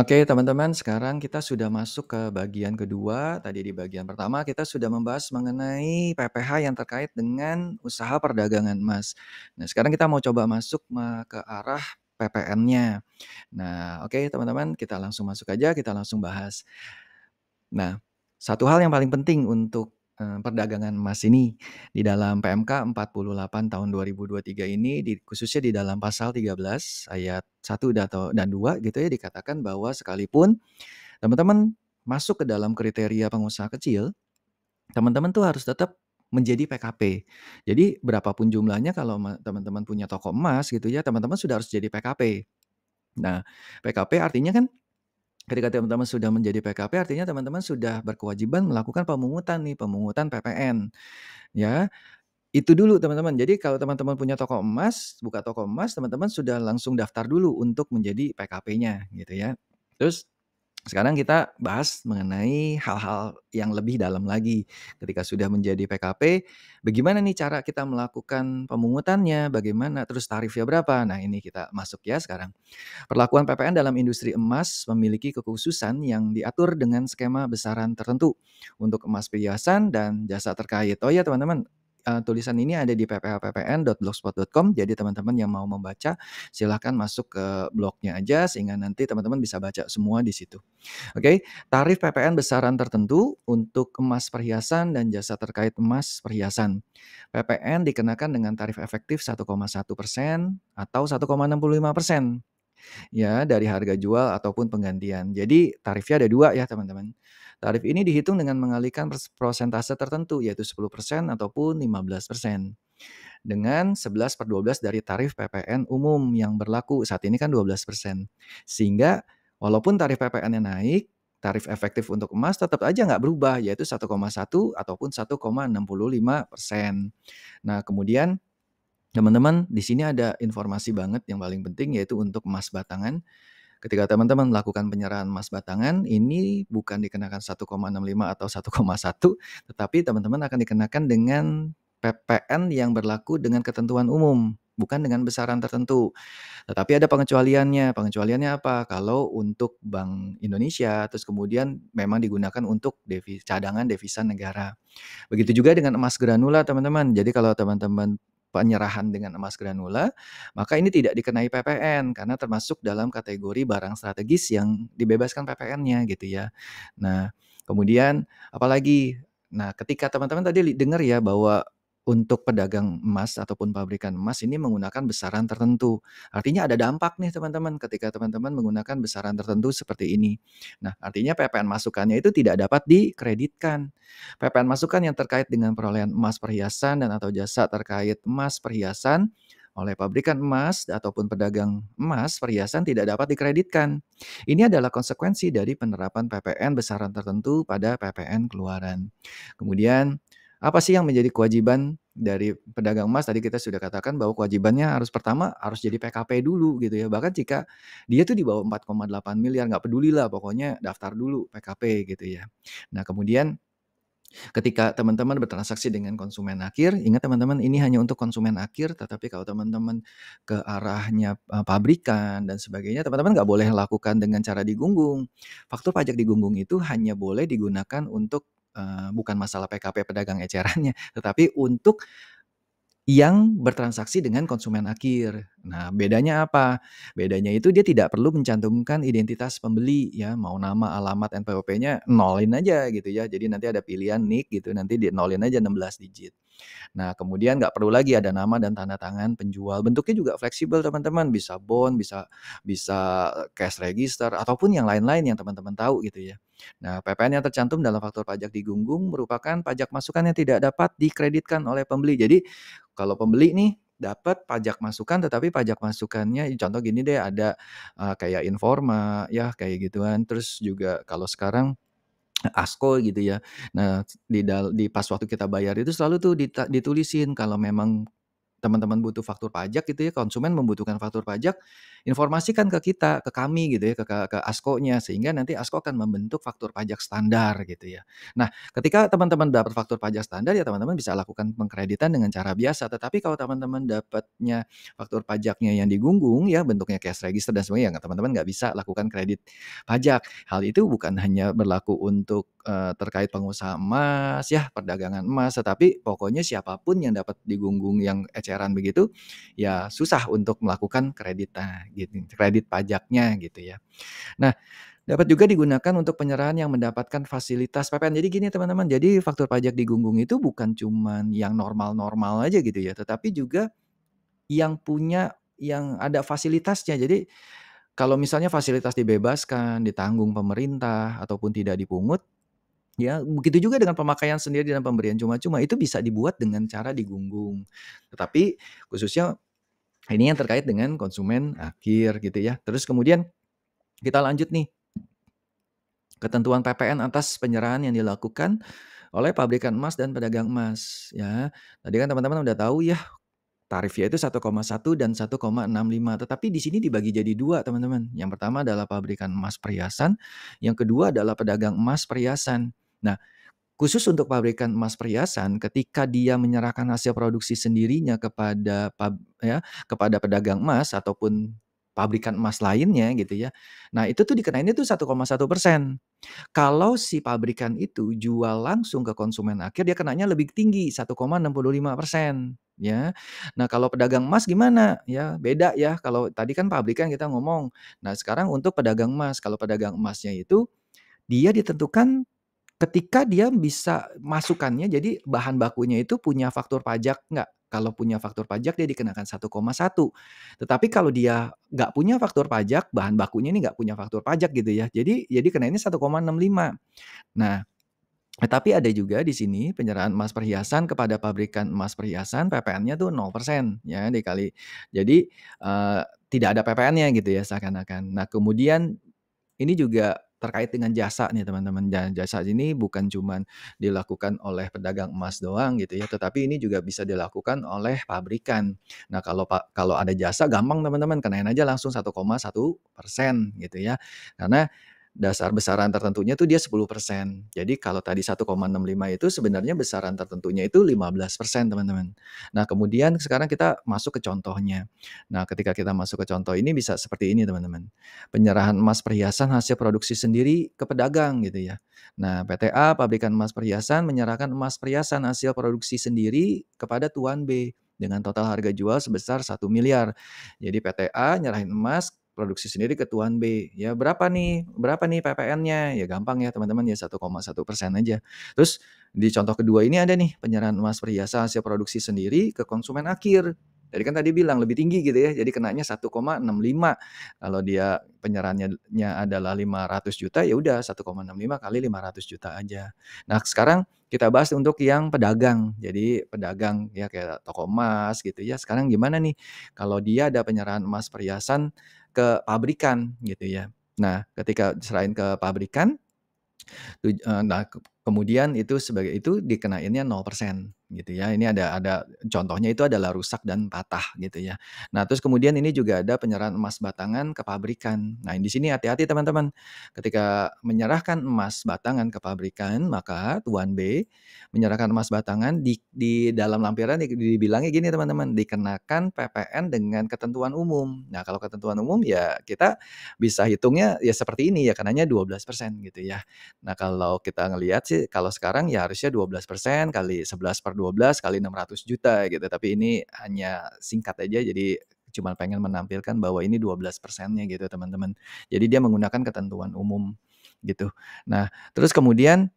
Oke, teman-teman, sekarang kita sudah masuk ke bagian kedua. Tadi di bagian pertama kita sudah membahas mengenai PPh yang terkait dengan usaha perdagangan emas. Nah, sekarang kita mau coba masuk ke arah PPN-nya. Nah, oke teman-teman, kita langsung masuk aja, kita langsung bahas. Nah, satu hal yang paling penting untuk, perdagangan emas ini di dalam PMK 48 tahun 2023 ini khususnya di dalam pasal 13 ayat 1 dan 2 gitu ya, dikatakan bahwa sekalipun teman-teman masuk ke dalam kriteria pengusaha kecil, teman-teman tuh harus tetap menjadi PKP. Jadi berapapun jumlahnya kalau teman-teman punya toko emas gitu ya, teman-teman sudah harus jadi PKP. Nah, PKP artinya kan ketika teman-teman sudah menjadi PKP artinya teman-teman sudah berkewajiban melakukan pemungutan nih, pemungutan PPN, ya. Itu dulu teman-teman. Jadi kalau teman-teman punya toko emas, buka toko emas, teman-teman sudah langsung daftar dulu untuk menjadi PKP-nya gitu ya. Terus sekarang kita bahas mengenai hal-hal yang lebih dalam lagi. Ketika sudah menjadi PKP, bagaimana nih cara kita melakukan pemungutannya, bagaimana, terus tarifnya berapa? Nah, ini kita masuk ya sekarang. Perlakuan PPN dalam industri emas memiliki kekhususan yang diatur dengan skema besaran tertentu untuk emas perhiasan dan jasa terkait. Oh ya teman-teman, tulisan ini ada di pphppn.blogspot.com, jadi teman-teman yang mau membaca silahkan masuk ke blognya aja sehingga nanti teman-teman bisa baca semua di situ. Oke, tarif PPN besaran tertentu untuk emas perhiasan dan jasa terkait emas perhiasan. PPN dikenakan dengan tarif efektif 1,1% atau 1,65%. Ya, dari harga jual ataupun penggantian. Jadi tarifnya ada 2 ya teman-teman. Tarif ini dihitung dengan mengalihkan prosentase tertentu yaitu 10% ataupun 15%. Dengan 11/12 dari tarif PPN umum yang berlaku saat ini kan 12%. Sehingga walaupun tarif PPN-nya naik, tarif efektif untuk emas tetap aja nggak berubah yaitu 1,1 ataupun 1,65%. Nah, kemudian teman-teman di sini ada informasi banget yang paling penting yaitu untuk emas batangan. Ketika teman-teman melakukan penyerahan emas batangan, ini bukan dikenakan 1,65 atau 1,1, tetapi teman-teman akan dikenakan dengan PPN yang berlaku dengan ketentuan umum, bukan dengan besaran tertentu. Tetapi ada pengecualiannya. Pengecualiannya apa? Kalau untuk Bank Indonesia, terus kemudian memang digunakan untuk cadangan devisa negara. Begitu juga dengan emas granula, teman-teman. Jadi kalau teman-teman penyerahan dengan emas granula, maka ini tidak dikenai PPN karena termasuk dalam kategori barang strategis yang dibebaskan PPN-nya gitu ya. Nah, kemudian apalagi, nah ketika teman-teman tadi dengar ya bahwa untuk pedagang emas ataupun pabrikan emas ini menggunakan besaran tertentu. Artinya ada dampak nih teman-teman ketika teman-teman menggunakan besaran tertentu seperti ini. Nah, artinya PPN masukannya itu tidak dapat dikreditkan. PPN masukan yang terkait dengan perolehan emas perhiasan dan atau jasa terkait emas perhiasan oleh pabrikan emas ataupun pedagang emas perhiasan tidak dapat dikreditkan. Ini adalah konsekuensi dari penerapan PPN besaran tertentu pada PPN keluaran. Kemudian, apa sih yang menjadi kewajiban dari pedagang emas? Tadi kita sudah katakan bahwa kewajibannya harus pertama harus jadi PKP dulu gitu ya. Bahkan jika dia tuh di bawah 4,8 miliar, nggak peduli lah pokoknya daftar dulu PKP gitu ya. Nah kemudian ketika teman-teman bertransaksi dengan konsumen akhir, ingat teman-teman ini hanya untuk konsumen akhir, tetapi kalau teman-teman ke arahnya, pabrikan dan sebagainya, teman-teman nggak boleh lakukan dengan cara digunggung. Faktur pajak digunggung itu hanya boleh digunakan untuk, bukan masalah PKP pedagang ecerannya, tetapi untuk yang bertransaksi dengan konsumen akhir. Nah, bedanya apa? Bedanya itu dia tidak perlu mencantumkan identitas pembeli ya, mau nama, alamat, NPWP-nya nolin aja gitu ya. Jadi nanti ada pilihan NIK gitu, nanti dinolin aja 16 digit. Nah, kemudian nggak perlu lagi ada nama dan tanda tangan penjual. Bentuknya juga fleksibel teman-teman, bisa bond, bisa bisa cash register, ataupun yang lain-lain yang teman-teman tahu gitu ya. Nah, PPN yang tercantum dalam faktur pajak digunggung merupakan pajak masukan yang tidak dapat dikreditkan oleh pembeli. Jadi, kalau pembeli nih dapat pajak masukan, tetapi pajak masukannya contoh gini deh, ada, kayak Informa ya, kayak gituan. Terus juga kalau sekarang ASKO gitu ya. Nah, di pas waktu kita bayar itu selalu tuh ditulisin kalau memang teman-teman butuh faktur pajak gitu ya, konsumen membutuhkan faktur pajak, informasikan ke kita, ke kami gitu ya, ke ASKO-nya, sehingga nanti ASKO akan membentuk faktur pajak standar gitu ya. Nah, ketika teman-teman dapat faktur pajak standar, ya teman-teman bisa lakukan pengkreditan dengan cara biasa. Tetapi kalau teman-teman dapatnya faktur pajaknya yang digunggung ya, bentuknya cash register dan sebagainya, ya teman-teman nggak bisa lakukan kredit pajak. Hal itu bukan hanya berlaku untuk, terkait pengusaha emas ya, perdagangan emas, tetapi pokoknya siapapun yang dapat digunggung yang eceran begitu, ya susah untuk melakukan kredit pajaknya gitu ya. Nah, dapat juga digunakan untuk penyerahan yang mendapatkan fasilitas PPN. Jadi gini teman-teman, jadi faktur pajak digunggung itu bukan cuman yang normal-normal aja gitu ya, tetapi juga yang ada fasilitasnya. Jadi kalau misalnya fasilitas dibebaskan, ditanggung pemerintah, ataupun tidak dipungut, ya begitu juga dengan pemakaian sendiri dan pemberian cuma-cuma, itu bisa dibuat dengan cara digunggung. Tetapi khususnya ini yang terkait dengan konsumen akhir gitu ya. Terus kemudian kita lanjut nih, ketentuan PPN atas penyerahan yang dilakukan oleh pabrikan emas dan pedagang emas ya. Tadi kan teman-teman udah tahu ya, tarifnya itu 1,1 dan 1,65, tetapi di sini dibagi jadi 2 teman-teman. Yang pertama adalah pabrikan emas perhiasan, yang kedua adalah pedagang emas perhiasan. Nah, khusus untuk pabrikan emas perhiasan, ketika dia menyerahkan hasil produksi sendirinya kepada pedagang emas ataupun pabrikan emas lainnya gitu ya. Nah, itu tuh dikenainnya tuh 1,1%. Kalau si pabrikan itu jual langsung ke konsumen akhir, dia kenanya lebih tinggi, 1,65% ya. Nah, kalau pedagang emas gimana? Ya, beda ya. Kalau tadi kan pabrikan kita ngomong. Nah, sekarang untuk pedagang emas, kalau pedagang emasnya itu dia ditentukan ketika dia bisa masukannya, jadi bahan bakunya itu punya faktur pajak nggak? Kalau punya faktur pajak dia dikenakan 1,1. Tetapi kalau dia nggak punya faktur pajak, bahan bakunya ini nggak punya faktur pajak gitu ya, jadi kenainnya 1,65. Nah, tapi ada juga di sini penyerahan emas perhiasan kepada pabrikan emas perhiasan, PPN-nya tuh 0% ya dikali, jadi, tidak ada PPN-nya gitu ya seakan-akan. Nah, kemudian ini juga terkait dengan jasa nih teman-teman, dan jasa ini bukan cuman dilakukan oleh pedagang emas doang gitu ya, tetapi ini juga bisa dilakukan oleh pabrikan. Nah, kalau ada jasa gampang teman-teman, kenain aja langsung 1,1% gitu ya. Karena dasar besaran tertentunya tuh dia 10%. Jadi kalau tadi 1,65 itu sebenarnya besaran tertentunya itu 15% teman-teman. Nah, kemudian sekarang kita masuk ke contohnya. Nah, ketika kita masuk ke contoh ini bisa seperti ini teman-teman. Penyerahan emas perhiasan hasil produksi sendiri ke pedagang gitu ya. Nah, PTA pabrikan emas perhiasan menyerahkan emas perhiasan hasil produksi sendiri kepada Tuan B dengan total harga jual sebesar 1 miliar. Jadi PTA nyerahin emas produksi sendiri ke Tuan B. Ya berapa nih PPN-nya? Ya gampang ya teman-teman ya 1,1% aja. Terus di contoh kedua ini ada nih penyerahan emas perhiasan hasil produksi sendiri ke konsumen akhir. Jadi kan tadi bilang lebih tinggi gitu ya, jadi kenanya 1,65. Kalau dia penyerahannya adalah 500 juta, ya udah 1,65 kali 500 juta aja. Nah, sekarang kita bahas untuk yang pedagang. Jadi pedagang ya kayak toko emas gitu ya. Sekarang gimana nih kalau dia ada penyerahan emas perhiasan ke pabrikan gitu ya. Nah, ketika diserahin ke pabrikan, nah kemudian itu sebagai itu dikenainnya 0% gitu ya. Ini ada contohnya itu adalah rusak dan patah gitu ya. Nah, terus kemudian ini juga ada penyerahan emas batangan ke pabrikan. Nah, di sini hati-hati teman-teman. Ketika menyerahkan emas batangan ke pabrikan, maka Tuan B menyerahkan emas batangan di dalam lampiran dibilangnya gini teman-teman, dikenakan PPN dengan ketentuan umum. Nah, kalau ketentuan umum ya kita bisa hitungnya ya seperti ini ya, kenanya 12% gitu ya. Nah, kalau kita ngelihat sih, kalau sekarang ya harusnya 12% kali 11/12 kali 600 juta gitu, tapi ini hanya singkat aja, jadi cuma pengen menampilkan bahwa ini 12%-nya gitu, teman-teman. Jadi dia menggunakan ketentuan umum gitu. Nah, terus kemudian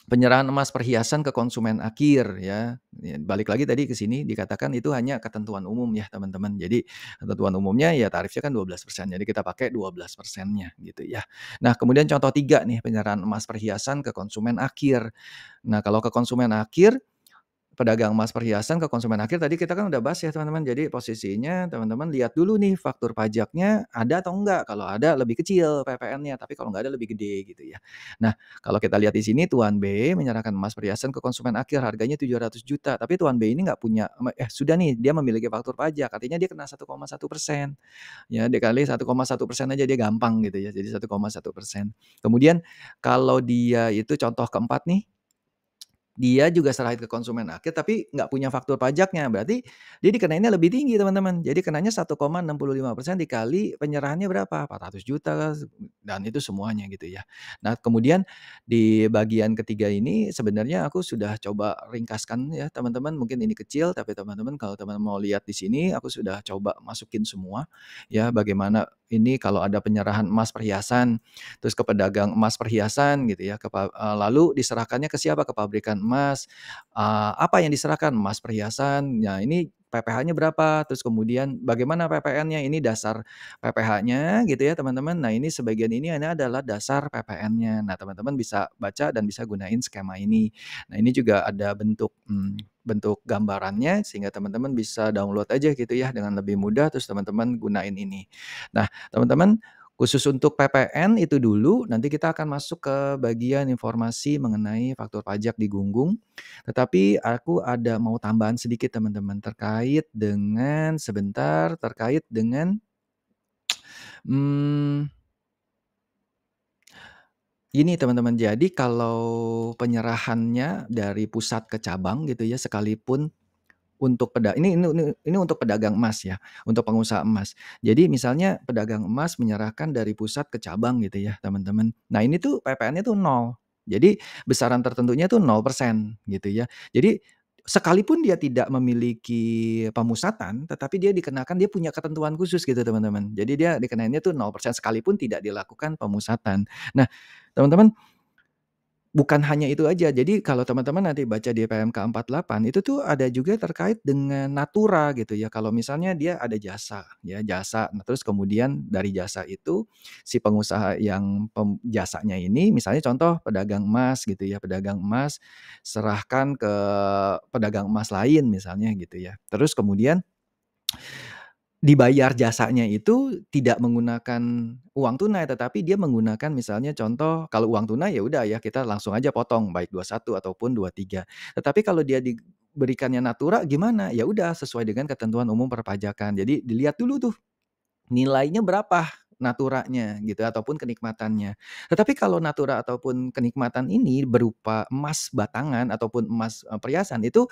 penyerahan emas perhiasan ke konsumen akhir ya, balik lagi tadi ke sini dikatakan itu hanya ketentuan umum ya teman-teman. Jadi ketentuan umumnya ya tarifnya kan 12%, jadi kita pakai 12%-nya gitu ya. Nah, kemudian contoh 3 nih, penyerahan emas perhiasan ke konsumen akhir. Nah, kalau ke konsumen akhir pedagang emas perhiasan ke konsumen akhir tadi kita kan udah bahas ya teman-teman. Jadi posisinya teman-teman lihat dulu nih faktur pajaknya ada atau enggak, kalau ada lebih kecil PPN-nya, tapi kalau enggak ada lebih gede gitu ya. Nah, kalau kita lihat di sini Tuan B menyerahkan emas perhiasan ke konsumen akhir harganya 700 juta, tapi Tuan B ini nggak punya sudah nih dia memiliki faktur pajak, artinya dia kena 1,1%. Ya dikali 1,1% aja dia gampang gitu ya, jadi 1,1%. Kemudian kalau dia itu contoh keempat nih, dia juga serahin ke konsumen akhir tapi nggak punya faktur pajaknya, berarti dia dikenainnya lebih tinggi teman-teman. Jadi kenanya 1,65% dikali penyerahannya berapa, 400 juta dan itu semuanya gitu ya. Nah kemudian di bagian ketiga ini sebenarnya aku sudah coba ringkaskan ya teman-teman, mungkin ini kecil tapi teman-teman kalau teman mau lihat di sini aku sudah coba masukin semua ya, bagaimana ini kalau ada penyerahan emas perhiasan, terus ke pedagang emas perhiasan gitu ya, lalu diserahkannya ke siapa, ke pabrikan emas, apa yang diserahkan, emas perhiasan, nah ini PPh-nya berapa, terus kemudian bagaimana PPN-nya, ini dasar PPh-nya gitu ya teman-teman. Nah ini sebagian ini adalah dasar PPN-nya. Nah teman-teman bisa baca dan bisa gunain skema ini. Nah ini juga ada bentuk gambarannya sehingga teman-teman bisa download aja gitu ya dengan lebih mudah, terus teman-teman gunain ini. Nah teman-teman, khusus untuk PPN itu dulu, nanti kita akan masuk ke bagian informasi mengenai faktur pajak di Gunggung. Tetapi aku ada mau tambahan sedikit teman-teman, terkait dengan, mmm, gini teman-teman, jadi kalau penyerahannya dari pusat ke cabang gitu ya, sekalipun untuk ini untuk pedagang emas ya, untuk pengusaha emas. Jadi misalnya pedagang emas menyerahkan dari pusat ke cabang gitu ya teman-teman. Nah ini tuh PPN-nya tuh 0. Jadi besaran tertentunya tuh 0% gitu ya. Jadi sekalipun dia tidak memiliki pemusatan, tetapi dia punya ketentuan khusus gitu teman-teman. Jadi dia dikenainnya tuh 0% sekalipun tidak dilakukan pemusatan. Nah teman-teman, bukan hanya itu aja. Jadi kalau teman-teman nanti baca di PMK 48 itu tuh ada juga terkait dengan natura gitu ya. Kalau misalnya dia ada jasa ya, jasa. Nah, terus kemudian dari jasa itu si pengusaha yang jasanya ini misalnya contoh pedagang emas gitu ya, pedagang emas serahkan ke pedagang emas lain misalnya gitu ya. Terus kemudian dibayar jasanya itu tidak menggunakan uang tunai, tetapi dia menggunakan misalnya contoh kalau uang tunai ya udah ya kita langsung aja potong baik 21 ataupun 23. Tetapi kalau dia diberikannya natura gimana? Ya udah sesuai dengan ketentuan umum perpajakan. Jadi dilihat dulu tuh nilainya berapa naturanya gitu ataupun kenikmatannya. Tetapi kalau natura ataupun kenikmatan ini berupa emas batangan ataupun emas, perhiasan itu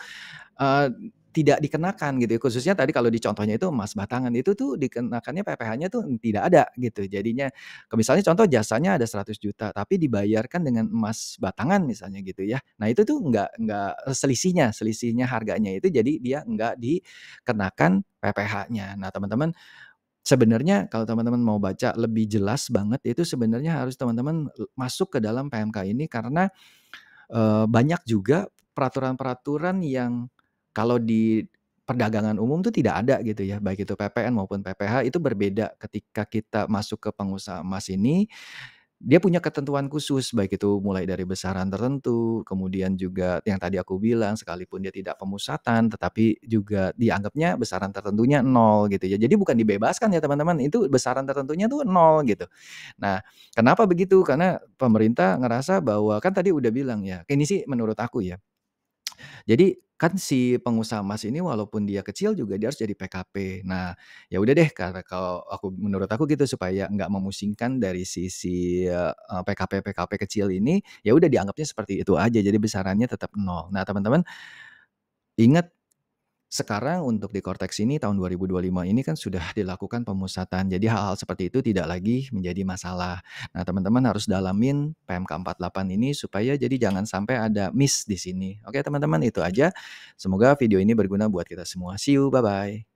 tidak dikenakan gitu ya, khususnya tadi kalau di contohnya itu emas batangan, itu tuh dikenakannya PPh-nya tuh tidak ada gitu. Jadinya misalnya contoh jasanya ada 100 juta tapi dibayarkan dengan emas batangan misalnya gitu ya. Nah itu tuh nggak selisihnya harganya itu jadi dia nggak dikenakan PPh-nya. Nah teman-teman, sebenarnya kalau teman-teman mau baca lebih jelas banget itu sebenarnya harus teman-teman masuk ke dalam PMK ini karena banyak juga peraturan-peraturan yang kalau di perdagangan umum tuh tidak ada gitu ya, baik itu PPN maupun PPh itu berbeda ketika kita masuk ke pengusaha emas ini, dia punya ketentuan khusus, baik itu mulai dari besaran tertentu, kemudian juga yang tadi aku bilang sekalipun dia tidak pemusatan, tetapi juga dianggapnya besaran tertentunya 0 gitu ya. Jadi bukan dibebaskan ya teman-teman, itu besaran tertentunya tuh 0 gitu. Nah, kenapa begitu? Karena pemerintah ngerasa bahwa kan tadi udah bilang ya, ini sih menurut aku ya, jadi kan si pengusaha emas ini walaupun dia kecil juga dia harus jadi PKP. Nah, ya udah deh karena kalau menurut aku gitu supaya nggak memusingkan dari sisi, PKP-PKP kecil ini, ya udah dianggapnya seperti itu aja, jadi besarannya tetap 0. Nah, teman-teman ingat sekarang untuk di Cortex ini tahun 2025 ini kan sudah dilakukan pemusatan, jadi hal-hal seperti itu tidak lagi menjadi masalah. Nah, teman-teman harus dalamin PMK 48 ini supaya jadi jangan sampai ada miss di sini. Oke teman-teman, itu aja. Semoga video ini berguna buat kita semua. See you, bye-bye.